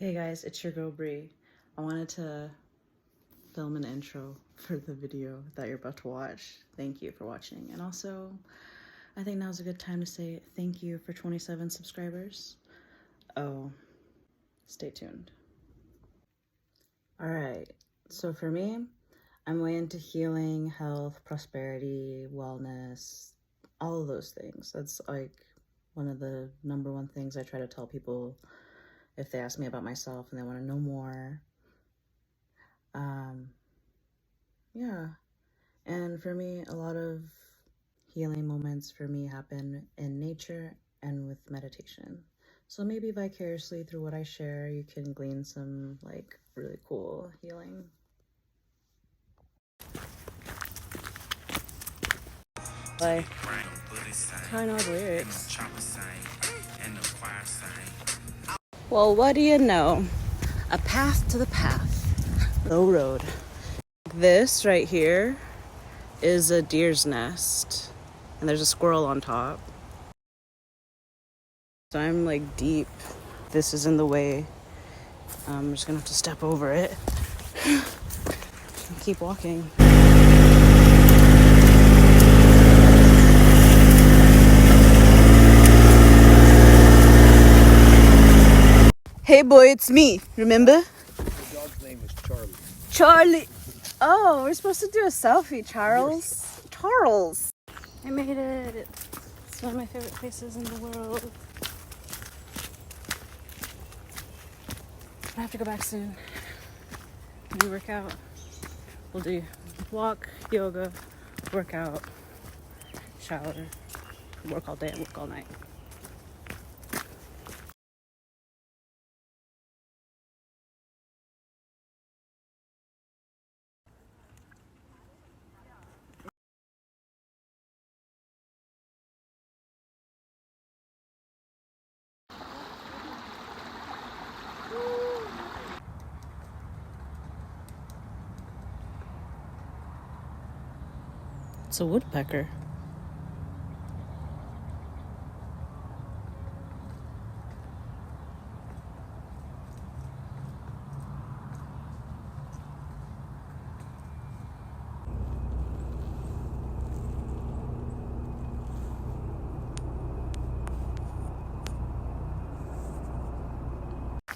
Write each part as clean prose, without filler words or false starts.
Hey guys, it's your girl Bree. I wanted to film an intro for the video that you're about to watch. Thank you for watching. And also, I think now's a good time to say thank you for 27 subscribers. Oh, stay tuned. All right, so for me, I'm way into healing, health, prosperity, wellness, all of those things. That's like one of the number one things I try to tell people if they ask me about myself and they want to know more. Yeah, and for me, a lot of healing moments for me happen in nature and with meditation. So maybe vicariously through what I share, you can glean some like really cool healing. Like, I know the lyrics. Well, what do you know? A path to the path, no road. This right here is a deer's nest, and there's a squirrel on top. So I'm like deep. This is in the way. I'm just gonna have to step over it. Keep walking. Hey boy, it's me. Remember? The dog's name is Charlie. Charlie. Oh, we're supposed to do a selfie, Charles. Charles. I made it. It's one of my favorite places in the world. I have to go back soon. We work out. We'll do walk, yoga, workout, shower, work all day and work all night. It's a woodpecker.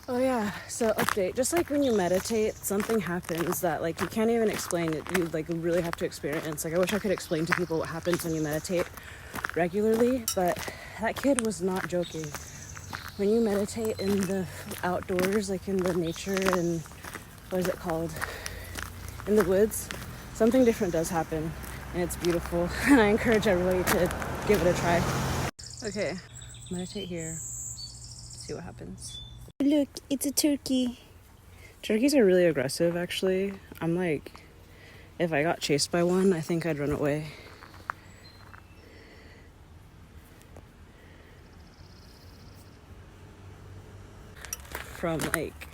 Oh yeah, so update. Just like when you meditate, something happens that like you can't even explain it. You like really have to experience. Like I wish I could explain to people what happens when you meditate regularly, but that kid was not joking. When you meditate in the outdoors, like in the nature and what is it called? In the woods, something different does happen and it's beautiful. And I encourage everybody to give it a try. Okay, meditate here. See what happens. Look, it's a turkey. Turkeys are really aggressive, actually. I'm like, if I got chased by one, I think I'd run away. From like,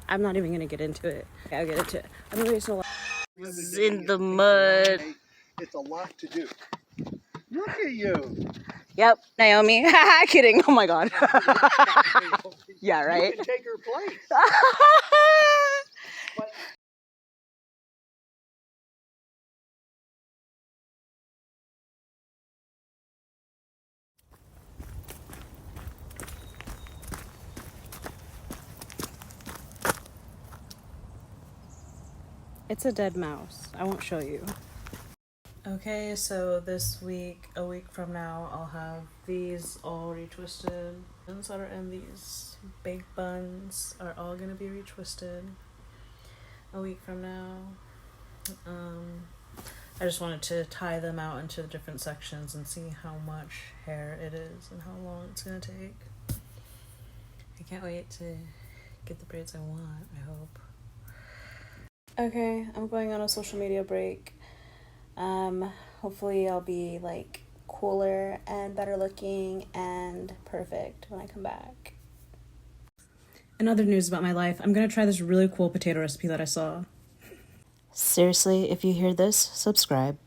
I'm not even gonna get into it. I'll get into it. I'm gonna be so in the mud. It's a lot to do. Look at you. Yep, Naomi. Kidding. Oh my god. Yeah, right? You can take her place. But it's a dead mouse. I won't show you. Okay, so this week, a week from now, I'll have these all retwisted. The ones that are in these big buns are all gonna be retwisted a week from now. I just wanted to tie them out into different sections and see how much hair it is and how long it's gonna take. I can't wait to get the braids I want, I hope. Okay, I'm going on a social media break. Hopefully I'll be like cooler and better looking and perfect when I come back. In other news about my life, I'm gonna try this really cool potato recipe that I saw. Seriously, if you hear this, subscribe.